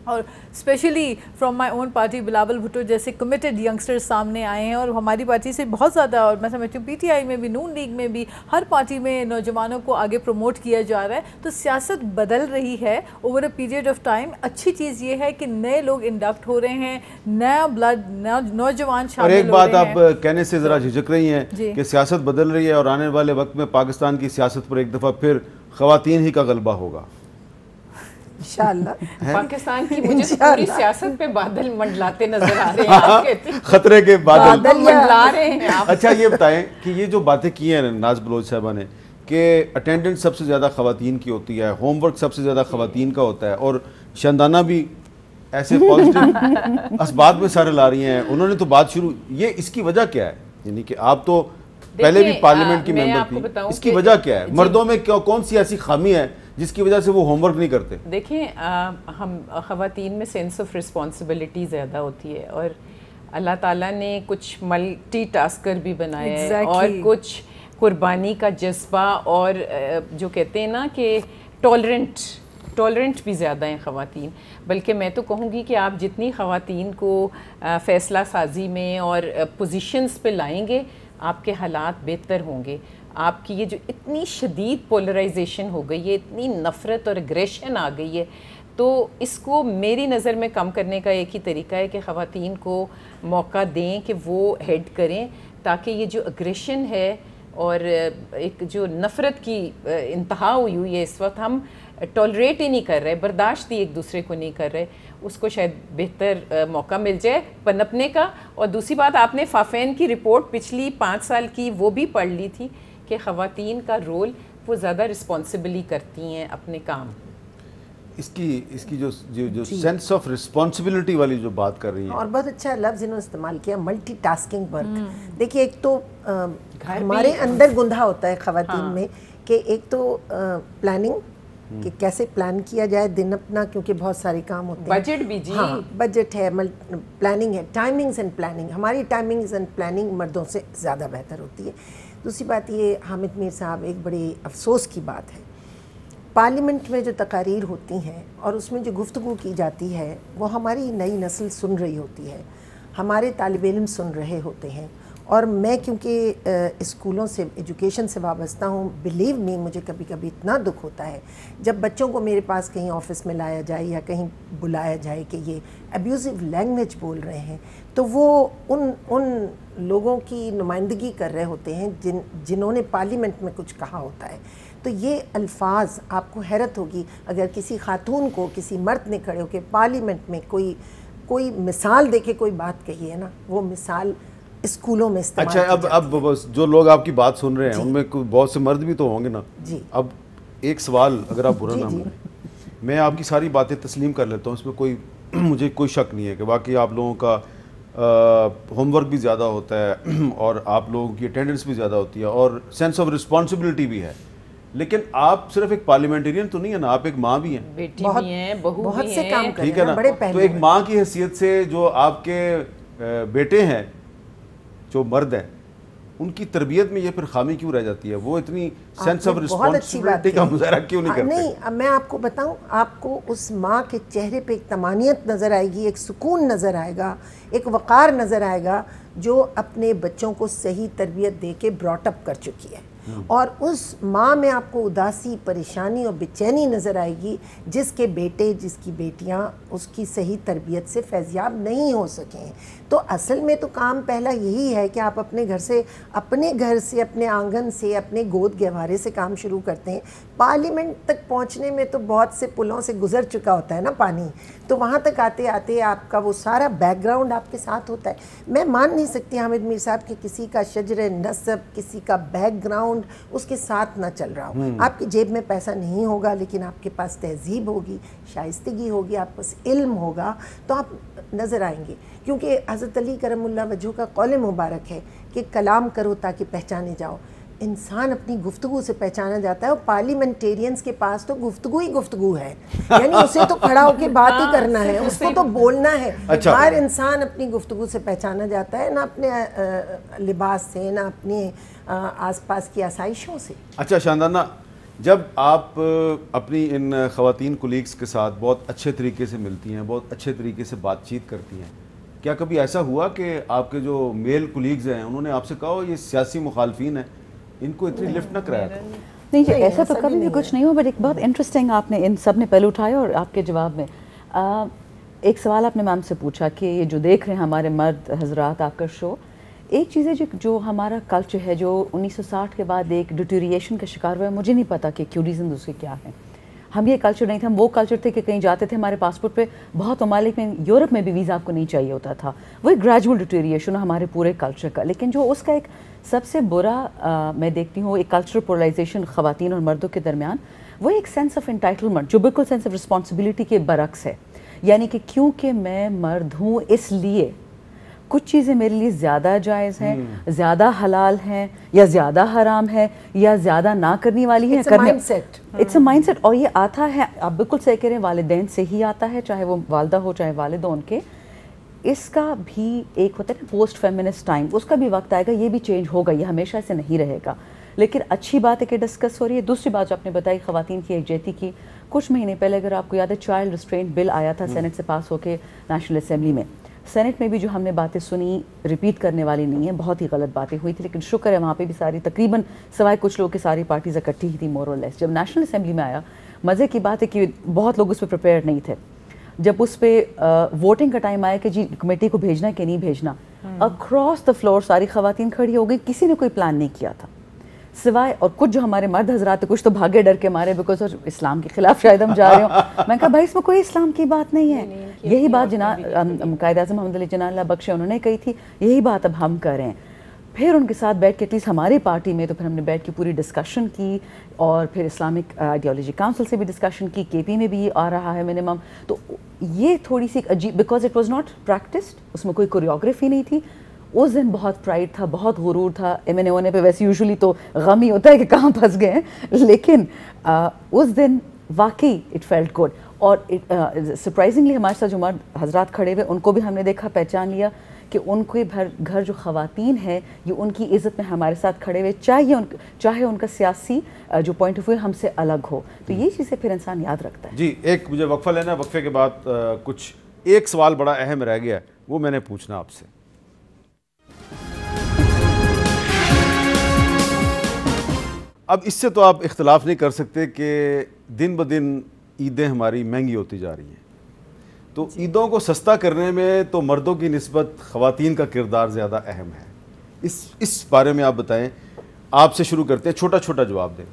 اور specially from my own party Bilawal Bhutto جیسے کمیٹڈ ینگسٹرز سامنے آئے ہیں، اور ہماری پارٹی سے بہت زیادہ، اور میں سمجھتی ہوں پی ٹی آئی میں بھی، نون لیگ میں بھی، ہر پارٹی میں نوجوانوں کو آگے پروموٹ کیا جا رہا ہے. تو سیاست بدل رہی ہے over a period of time. اچھی چیز یہ ہے کہ نئے لوگ انڈکٹ ہو رہے ہیں، نیا بلڈ، نوجوان شامل ہو رہے ہیں. اور ایک بات آپ کہنے سے ذرا جھجک رہی ہیں کہ سیاست بدل رہی ہے، اور آنے والے وقت میں پاکستان کی سیاست پر ایک دفعہ پھر خواتین ہی کا غلبہ ہوگا انشاءاللہ. پاکستان کی مجھے پوری سیاست پہ بادل منڈلاتے نظر آ رہے ہیں. آپ کہتی ہیں خطرے کے بادل منڈلا رہے ہیں آپ. اچھا یہ بتائیں کہ یہ جو باتیں کی ہیں ناز بلوچ صاحبہ نے کہ اٹینڈنس سب سے زیادہ خواتین کی ہوتی ہے، ہوم ورک سب سے زیادہ خواتین کا ہوتا ہے، اور شندانہ بھی ایسے پازیٹیو اسباب میں سارے لا رہی ہیں، انہوں نے تو بات شروع، یہ اس کی وجہ کیا ہے؟ یعنی کہ آپ تو پہلے بھی پارلیمنٹ کی ممبر تھی، اس کی وجہ کیا ہے؟ مردوں میں کون سی ایسی خامی ہے جس کی وجہ سے وہ ہوم ورک نہیں کرتے؟ دیکھیں ہم خواتین میں سینس آف رسپانسبلٹی زیادہ ہوتی ہے، اور اللہ تعالیٰ نے کچھ ملٹی ٹاسکر بھی بنایا ہے، اور کچھ قربانی کا جذبہ، اور جو کہتے ہیں نا کہ ٹالرنٹ بھی زیادہ ہیں خواتین. بلکہ میں تو کہوں گی کہ آپ جتنی خواتین کو فیصلہ سازی میں اور پوزیشنز پہ لائیں گے، آپ کے حالات بہتر ہوں گے. آپ کی یہ جو اتنی شدید پولرائزیشن ہو گئی ہے، اتنی نفرت اور اگریشن آ گئی ہے، تو اس کو میری نظر میں کم کرنے کا ایک ہی طریقہ ہے کہ خواتین کو موقع دیں کہ وہ ہیڈ کریں، تاکہ یہ جو اگریشن ہے اور ایک جو نفرت کی انتہا ہوئی ہے اس وقت، ہم ٹالریٹ ہی نہیں کر رہے، برداشت ہی ایک دوسرے کو نہیں کر رہے، اس کو شاید بہتر موقع مل جائے پنپنے کا. اور دوسری بات، آپ نے فافین کی رپورٹ پچھلی 5 سال کی وہ بھی پڑھ لی تھی کہ خواتین کا رول وہ زیادہ رسپانسبلی کرتی ہیں اپنے کام. اس کی جو سینس آف رسپانسبلٹی والی جو بات کر رہی ہیں، اور بہت اچھا لفظ انہوں نے استعمال کیا، ملٹی ٹاسکنگ ورک. دیکھیے ایک تو ہمارے اندر گندھا ہوتا ہے خواتین میں کہ ایک تو پلاننگ، کہ کیسے پلان کیا جائے دن اپنا، کیونکہ بہت سارے کام ہوتے ہیں. بجٹ بھی، جی ہاں بجٹ ہے، پلاننگ ہے، ٹائمنگز اینڈ پلاننگ. ہماری ٹائمنگز اینڈ پلاننگ مردوں سے زیادہ بہتر ہوتی ہے. دوسری بات یہ حامد میر صاحب، ایک بڑی افسوس کی بات ہے، پارلیمنٹ میں جو تقاریر ہوتی ہیں اور اس میں جو گفتگو کی جاتی ہے وہ ہماری نئی نسل سن رہی ہوتی ہے، ہمارے طالب علم سن رہے ہوتے ہیں. اور میں کیونکہ اسکولوں سے، ایجوکیشن سے وابستہ ہوں، بلیو می مجھے کبھی کبھی اتنا دکھ ہوتا ہے جب بچوں کو میرے پاس کہیں آفس میں لایا جائے یا کہیں بلایا جائے کہ یہ ابیوزو لینگویج بول رہے ہیں، تو وہ ان لوگوں کی نمائندگی کر رہے ہوتے ہیں جنہوں نے پارلیمنٹ میں کچھ کہا ہوتا ہے. تو یہ الفاظ، آپ کو حیرت ہوگی اگر کسی خاتون کو کسی مرد نے کھڑے ہو کے پارلیمنٹ میں کوئی مثال دے کے کوئی بات کہی ہے نا، وہ مثال اسکولوں میں استعمال. اچھا اب جو لوگ آپ کی بات سن رہے ہیں ان میں بہت سے مرد بھی تو ہوں گے نا. جی اب ایک سوال اگر آپ برا نہ مانیں، میں آپ کی ساری باتیں تسلیم کر لیتا ہوں، اس میں مجھے کوئی شک نہیں ہے کہ واقعی آپ لوگوں کا ہوم ورک بھی زیادہ ہوتا ہے اور آپ لوگوں کی اٹینڈنس بھی زیادہ ہوتی ہے اور سینس آف رسپانسبلٹی بھی ہے. لیکن آپ صرف ایک پارلیمنٹرین تو نہیں ہے نا، آپ ایک ماں بھی ہیں، بیٹی بھی ہیں، بہو بھی ہیں، بہت سے کام ٹھیک ہے نا. تو ایک ماں کی حیثیت سے جو آپ کے بیٹے ہیں جو مرد ہیں، ان کی تربیت میں یہ پھر خامی کیوں رہ جاتی ہے؟ وہ اتنی سینس آف رسپانسبلٹی کا مظاہرہ کیوں نہیں کرتے؟ نہیں، اب میں آپ کو بتاؤں، آپ کو اس ماں کے چہرے پہ ایک طمانینت نظر آئے گی، ایک سکون نظر آئے گا، ایک وقار نظر آئے گا، جو اپنے بچوں کو صحیح تربیت دے کے براٹ اپ کر چکی ہے. اور اس ماں میں آپ کو اداسی، پریشانی اور بے چینی نظر آئے گی جس کے بیٹے، جس کی بیٹیاں اس کی صحیح تربیت سے فیضیاب نہیں ہو سکیں. تو اصل میں تو کام پہلا یہی ہے کہ آپ اپنے گھر سے، اپنے آنگن سے، اپنے گود گہوارے سے کام شروع کرتے ہیں. پارلیمنٹ تک پہنچنے میں تو بہت سے پلوں سے گزر چکا ہوتا ہے نا پانی، تو وہاں تک آتے آتے آپ کا وہ سارا بیک گراؤنڈ آپ کے ساتھ ہوتا ہے. میں مان نہیں سکتی حامد میر صاحب کہ کسی کا شجر نسب، کسی کا بیک گراؤنڈ اس کے ساتھ نہ چل رہا ہو. آپ کی جیب میں پیسہ نہیں ہوگا لیکن آپ کے پاس تہذیب ہوگی، شائستگی ہوگی، آپ پاس علم ہوگا، تو آپ نظر آئیں گے. کیونکہ حضرت علی کرم اللہ وجہہ کا قول مبارک ہے کہ کلام کرو تاکہ پہچانے جاؤ. انسان اپنی گفتگو سے پہچانا جاتا ہے، اور پارلیمنٹیرینز کے پاس تو گفتگو ہی گفتگو ہے، یعنی اسے تو کھڑا ہو کے بات ہی کرنا ہے، اس کو تو بولنا ہے. ہر انسان اپنی گفتگو سے پہچانا جاتا ہے، نہ اپنے لباس سے، نہ اپنے آس پاس کی آسائشوں سے. اچھا شاندانہ، جب آپ اپنی ان خواتین کولیگز کے ساتھ بہت اچھے طریقے سے ملتی ہیں، بہت اچھے طریقے سے بات چیت کرتی ہیں، کیا کبھی ایسا ہوا کہ آپ کے جو میل کولیگز ہیں انہوں نے آپ سے کہا ہو یہ سیاسی مخالفین ہیں، ان کو اتنی لفٹ نہ کرایا تھا؟ نہیں جی، ایسا تو کبھی بھی کچھ نہیں ہوا. بٹ ایک بہت انٹرسٹنگ آپ نے ان سب نے پہلو اٹھایا، اور آپ کے جواب میں ایک سوال آپ نے میم سے پوچھا کہ یہ جو دیکھ رہے ہیں ہمارے مرد حضرات آپ کا شو، ایک چیز ہے جو ہمارا کلچر ہے جو 1960 کے بعد ایک ڈیٹیریشن کا شکار ہوا ہے. مجھے نہیں پتا کہ کیوں ریزن اس کے کیا ہیں. ہم یہ کلچر نہیں تھے، ہم وہ کلچر تھے کہ کہیں جاتے تھے ہمارے پاسپورٹ پہ بہت ممالک میں، یورپ میں بھی ویزا آپ کو نہیں چاہیے ہوتا تھا. وہ ایک گریجول ڈیٹیریشن ہمارے پورے کلچر کا. لیکن جو اس کا ایک سب سے برا میں دیکھتی ہوں ایک کلچرل پولرائزیشن خواتین اور مردوں کے درمیان، وہ ایک سینس آف انٹائٹلمنٹ جو بالکل سینس آف رسپانسبلٹی کے برعکس ہے. یعنی کہ کیونکہ میں مرد ہوں اس لیے کچھ چیزیں میرے لیے زیادہ جائز ہیں، زیادہ حلال ہیں، یا زیادہ حرام ہے، یا زیادہ نہ کرنے والی ہیں. It's a mindset. اور یہ آتا ہے، آپ بالکل صحیح کہہ رہے ہیں، والدین سے ہی آتا ہے، چاہے وہ والدہ ہو چاہے والد ہو ان کے. اس کا بھی ایک ہوتا ہے نا پوسٹ فیمنسٹ ٹائم، اس کا بھی وقت آئے گا، یہ بھی چینج ہوگا، یہ ہمیشہ سے نہیں رہے گا. لیکن اچھی بات ہے کہ ڈسکس ہو رہی ہے. دوسری بات جو آپ نے بتائی خواتین کی یکجہتی کی، کچھ مہینے پہلے اگر آپ کو یاد ہے چائلڈ ریسٹرینٹ بل آیا تھا سینٹ سے پاس ہو کے نیشنل اسمبلی میں. سینٹ میں بھی جو ہم نے باتیں سنی ریپیٹ کرنے والی نہیں ہیں، بہت ہی غلط باتیں ہوئی تھی، لیکن شکر ہے وہاں پہ بھی ساری تقریباً سوائے کچھ لوگ کی ساری پارٹیز اکٹھی ہی تھی مور اور لیس. جب نیشنل اسمبلی میں آیا، مزے کی بات ہے کہ بہت لوگ اس پہ پریپیئر نہیں تھے. جب اس پہ ووٹنگ کا ٹائم آیا کہ جی کمیٹی کو بھیجنا کہ نہیں بھیجنا، اکراس دا فلور ساری خواتین کھڑی ہو گئی. کسی نے کوئی پلان نہیں کیا تھا سوائے، اور کچھ جو ہمارے مرد حضرات تھے کچھ تو بھاگے ڈر کے مارے بیکاز اسلام کے خلاف شاید ہم جا رہے ہوں. میں کہا بھائی اس میں کوئی اسلام کی بات نہیں ہے. یہی بات قائد اعظم محمد علی جناح اللہ بخشے انہوں نے کہی تھی، یہی بات اب ہم کر رہے ہیں. پھر ان کے ساتھ بیٹھ کے ایٹ لیسٹ ہماری پارٹی میں تو پھر ہم نے بیٹھ کے پوری ڈسکشن کی، اور پھر اسلامک آئیڈیالوجی کاؤنسل سے بھی ڈسکشن کی، کے پی میں بھی آ رہا ہے منیمم. تو یہ تھوڑی سی عجیب، because it was not practised, اس میں کوئی کوریوگرافی نہیں تھی. اس دن بہت پرائڈ تھا، بہت غرور تھا. ایم این اے ہونے پہ ویسے یوزلی تو غم ہی ہوتا ہے کہ کہاں پھنس گئے ہیں، لیکن اس دن واقعی اٹ فیلٹ گڈ. اور سرپرائزنگلی ہمارے ساتھ جو مرد حضرات کھڑے ہوئے ان کو بھی ہم نے دیکھا، پہچان لیا کہ ان کے گھر جو خواتین ہیں یہ ان کی عزت میں ہمارے ساتھ کھڑے ہوئے، چاہے ان کا سیاسی جو پوائنٹ آف ویو ہم سے الگ ہو. تو یہ چیزیں پھر انسان یاد رکھتا ہے. جی ایک مجھے وقفہ لینا ہے، وقفے کے بعد کچھ ایک سوال بڑا اہم رہ گیا ہے، وہ میں نے پوچھنا آپ سے. اب اس سے تو آپ اختلاف نہیں کر سکتے کہ دن بدن عیدیں ہماری مہنگی ہوتی جا رہی ہیں، تو عیدوں کو سستا کرنے میں تو مردوں کی نسبت خواتین کا کردار زیادہ اہم ہے. اس بارے میں آپ بتائیں. آپ سے شروع کرتے ہیں، چھوٹا چھوٹا جواب دیں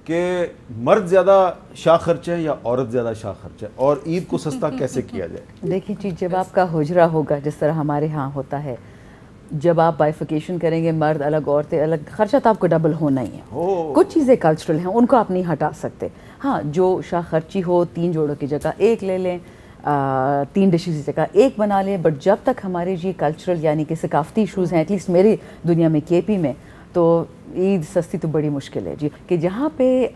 کہ مرد زیادہ شاہ خرچ ہے یا عورت زیادہ شاہ خرچ ہے، اور عید کو سستا کیسے کیا جائے؟ دیکھیں جی، جب آپ کا حجرہ ہوگا جس طرح ہمارے ہاں ہوتا ہے، جب آپ بائیفیکیشن کریں گے مرد الگ عورتیں الگ، خرچہ تو آپ کو ڈبل ہونا ہی ہے. کچھ چیزیں کلچرل ہیں ان کو آپ نہیں ہٹا سکتے. ہاں جو شاہ خرچی ہو 3 جوڑوں کی جگہ 1 لے لیں، 3 ڈشز کی جگہ 1 بنا لیں. بٹ جب تک ہمارے جی کلچرل یعنی کہ ثقافتی ایشوز ہیں، ایٹ لیسٹ میری دنیا میں کے پی میں، تو عید سستی تو بڑی مشکل ہے جی. کہ جہاں پہ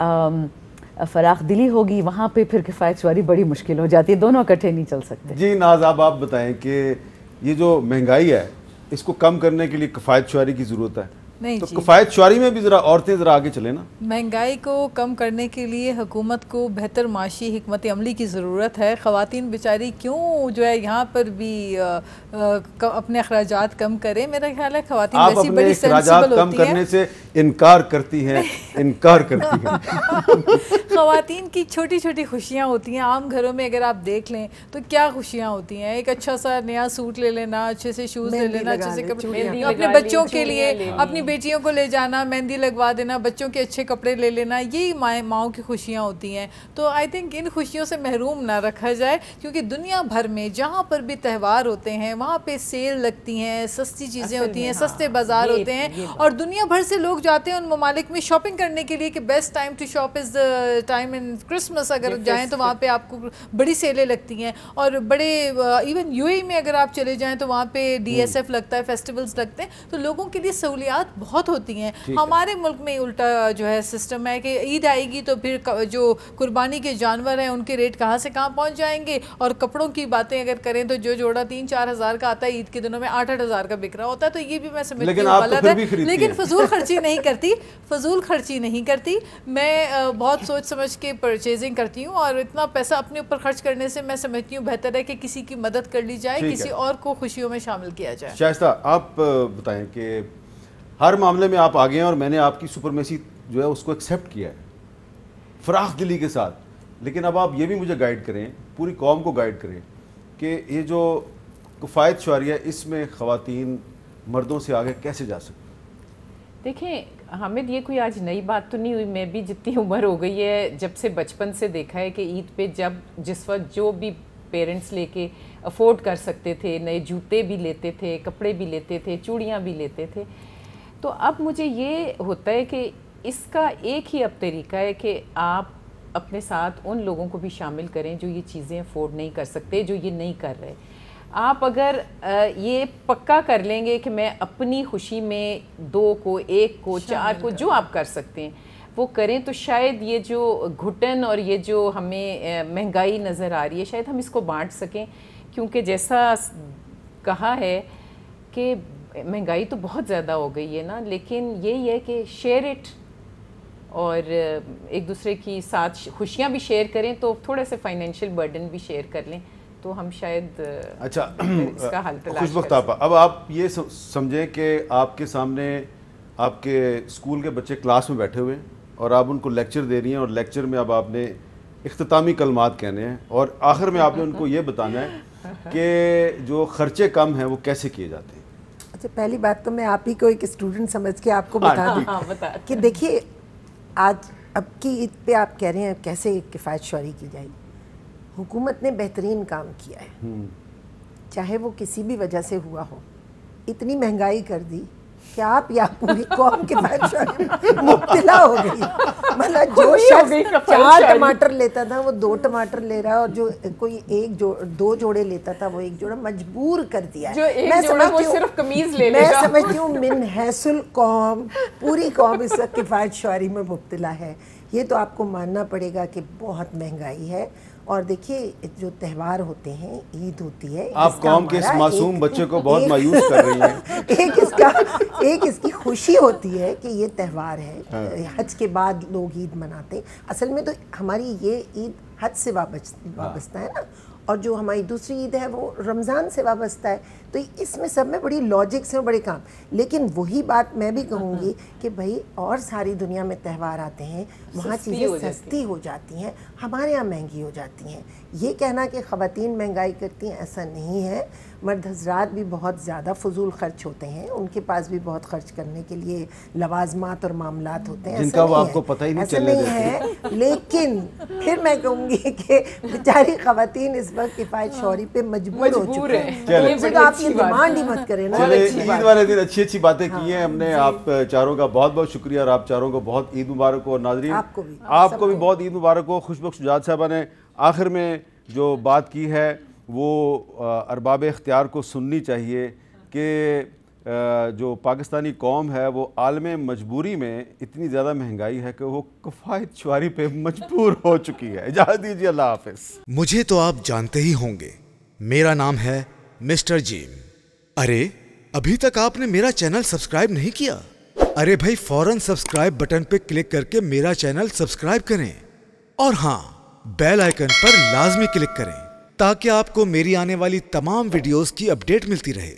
فراخ دلی ہوگی وہاں پہ پھر کفایت شعاری بڑی مشکل ہو جاتی ہے، دونوں اکٹھے نہیں چل سکتے. جی ناز آپ بتائیں کہ یہ جو مہنگائی ہے اس کو کم کرنے کے لیے کفایت شعاری کی ضرورت ہے، نہیں تو کفایت شعاری میں بھی ذرا عورتیں ذرا آگے چلیں نا. مہنگائی کو کم کرنے کے لیے حکومت کو بہتر معاشی حکمت عملی کی ضرورت ہے. خواتین بیچاری کیوں جو ہے یہاں پر بھی اپنے اخراجات کم کریں. میرا خیال ہے خواتین ویسی بڑی سینسیبل ہوتی ہیں. آپ اپنے اخراجات کم کرنے سے انکار کرتی ہیں. خواتین کی چھوٹی چھوٹی خوشیاں ہوتی ہیں. عام گھروں میں اگر آپ دیکھ لیں تو کیا خوشیاں ہوتی ہیں. ایک اچھا سا نیا سوٹ لے لینا, اچھے سے شوز لے لینا, اچھے سے کپڑے, اپنے بچوں کے لیے اپنی بیٹیوں کو لے جانا, مہندی لگوا دینا, بچوں کے اچھے کپڑے لے لینا, یہی ماؤں کی خوشیاں ہوتی ہیں. تو آئی تھنک ان خوشیوں سے محروم نہ رکھا جائے, کیونکہ دنیا بھر میں جہاں پر بھی تہوار ہوتے ہیں وہاں پہ سیل لگتی ہیں, سستی چیزیں ہوتی ہیں, سستے بازار ہوتے ہیں, اور دنیا بھر سے لوگ جاتے ہیں ان ممالک میں شاپنگ کرنے کے لیے کہ best time to shop is time in Christmas. اگر جائیں تو وہاں پہ آپ کو بڑی سیلیں لگتی ہیں, اور بڑے ایون یو اے میں اگر آپ چلے جائیں تو وہاں پہ ڈی ایس ایف لگتا ہے, فیسٹیولز لگتے ہیں, تو لوگوں کے لیے سہولیات بہت ہوتی ہیں. ہمارے ملک میں الٹا جو ہے سسٹم ہے کہ عید آئے گی تو پھر جو قربانی کے جانور ہیں ان کے ریٹ کہاں سے کہاں پہنچ جائیں گے, اور کپڑوں کی باتیں اگر کریں تو جو جوڑا 3-4 ہزار کا آتا ہے عید کے دنوں میں 8-8 ہزار کا بک رہا ہوتا ہے. تو یہ بھی میں سمجھتی ہوں غلط ہے, لیکن فضول خرچی نہیں کرتی, فضول خرچی نہیں کرتی. میں بہت سوچ سمجھ کے پرچیزنگ کرتی ہوں, اور اتنا پیسہ اپنے اوپر خرچ کرنے سے میں سمجھتی ہوں بہتر ہے کہ کسی کی مدد کر لی جائے, کسی اور کو خوشیوں میں شامل کیا جائے. شائستہ آپ بتائیں کہ ہر معاملے میں آپ آگے ہیں, اور میں نے آپ کی سپرمیسی جو ہے اس کو ایکسیپٹ کیا ہے فراخ دلی کے ساتھ, لیکن اب آپ یہ بھی مجھے گائیڈ کریں, پوری قوم کو گائیڈ کریں کہ یہ جو کفایت شعاری ہے اس میں خواتین مردوں سے آگے کیسے جا سکتی. دیکھیں حامد, یہ کوئی آج نئی بات تو نہیں ہوئی. میں بھی جتنی عمر ہو گئی ہے جب سے بچپن سے دیکھا ہے کہ عید پہ جس وقت جو بھی پیرنٹس لے کے افورڈ کر سکتے تھے, نئے جوتے بھی لیتے تھے, کپڑے بھی لیتے تھے, چوڑیاں بھی لیتے تھے. تو اب مجھے یہ ہوتا ہے کہ اس کا ایک ہی اب طریقہ ہے کہ آپ اپنے ساتھ ان لوگوں کو بھی شامل کریں جو یہ چیزیں افورڈ نہیں کر سکتے, جو یہ نہیں کر رہے. آپ اگر یہ پکا کر لیں گے کہ میں اپنی خوشی میں 2 کو 1 کو 4 کو جو آپ کر سکتے ہیں وہ کریں, تو شاید یہ جو گھٹن اور یہ جو ہمیں مہنگائی نظر آ رہی ہے شاید ہم اس کو بانٹ سکیں. کیونکہ جیسا کہا ہے کہ مہنگائی تو بہت زیادہ ہو گئی ہے نا, لیکن یہی ہے کہ شیئر اٹ, اور ایک دوسرے کی ساتھ خوشیاں بھی شیئر کریں, تو تھوڑے سے فائنینشیل برڈن بھی شیئر کر لیں, تو ہم شاید اچھا اس کا حل تلاش خوش بخت آپا. اب آپ یہ سمجھیں کہ آپ کے سامنے آپ کے اسکول کے بچے کلاس میں بیٹھے ہوئے ہیں اور آپ ان کو لیکچر دے رہی ہیں, اور لیکچر میں اب آپ نے اختتامی کلمات کہنے ہیں, اور آخر میں آپ نے ان کو یہ بتانا ہے کہ جو خرچے کم ہیں وہ کیسے کیے جاتے ہیں. اچھا, پہلی بات تو میں آپ ہی کو ایک اسٹوڈنٹ سمجھ کے آپ کو بتا دوں کہ دیکھیے آج اب کی عید پہ آپ کہہ رہے ہیں کیسے کفایت شعاری کی جائے. حکومت نے بہترین کام کیا ہے, چاہے وہ کسی بھی وجہ سے ہوا ہو. اتنی مہنگائی کر دی کہ آپ یا پوری قوم کفایت شعاری مبتلا ہو گئی. مطلب جو شخص 4 ٹماٹر لیتا تھا وہ 2 ٹماٹر لے رہا ہے, اور جو کوئی 2 جوڑے لیتا تھا وہ 1 جوڑا مجبور کر دیا ہے. میں سمجھتی ہوں من حیث القوم پوری قوم اس وقت کفایت شعاری میں مبتلا ہے. یہ تو آپ کو ماننا پڑے گا کہ بہت مہنگائی ہے. اور دیکھیے جو تہوار ہوتے ہیں, عید ہوتی ہے, آپ قوم کے اس معصوم بچے کو بہت مایوس کر رہی ہیں. ایک اس کی خوشی ہوتی ہے کہ یہ تہوار ہے. حج کے بعد لوگ عید مناتے ہیں. اصل میں تو ہماری یہ عید حج سے وابستہ ہے نا, اور جو ہماری دوسری عید ہے وہ رمضان سے وابستہ ہے. تو اس میں سب میں بڑی لاجکس ہیں, بڑے کام. لیکن وہی بات میں بھی کہوں گی کہ بھائی اور ساری دنیا میں تہوار آتے ہیں, وہاں چیزیں سستی ہو جاتی ہیں, ہمارے یہاں مہنگی ہو جاتی ہیں. یہ کہنا کہ خواتین مہنگائی کرتی ہیں ایسا نہیں ہے. مرد حضرات بھی بہت زیادہ فضول خرچ ہوتے ہیں, ان کے پاس بھی بہت خرچ کرنے کے لیے لوازمات اور معاملات ہوتے ہیں, جن کا وہ آپ کو پتہ ہی نہیں چلنے دیتے ہے. لیکن پھر میں کہوں گی کہ بیچاری خواتین اس وقت کفایت شعاری پہ مجبور ہو چکے ہیں. آپ یہ ڈیمانڈ ہی مت کریں نا. عید والے دن اچھی باتیں کی ہیں ہم نے. آپ چاروں کا بہت بہت شکریہ, اور آپ چاروں کو بہت عید مبارک ہو. اور ناظرین آپ کو بھی بہت عید مبارک ہو. خوش بخت شجاعت صاحبہ نے آخر میں جو بات کی ہے وہ ارباب اختیار کو سننی چاہیے کہ جو پاکستانی قوم ہے وہ عالم مجبوری میں اتنی زیادہ مہنگائی ہے کہ وہ کفایت شعاری پہ مجبور ہو چکی ہے. اجازت دیجیے, اللہ حافظ. مجھے تو آپ جانتے ہی ہوں گے, میرا نام ہے مسٹر جیم. ارے ابھی تک آپ نے میرا چینل سبسکرائب نہیں کیا؟ ارے بھائی فوراً سبسکرائب بٹن پہ کلک کر کے میرا چینل سبسکرائب کریں اور ہاں بیل آئیکن پر لازمی کلک کریں تاکہ آپ کو میری آنے والی تمام ویڈیوز کی اپڈیٹ ملتی رہے.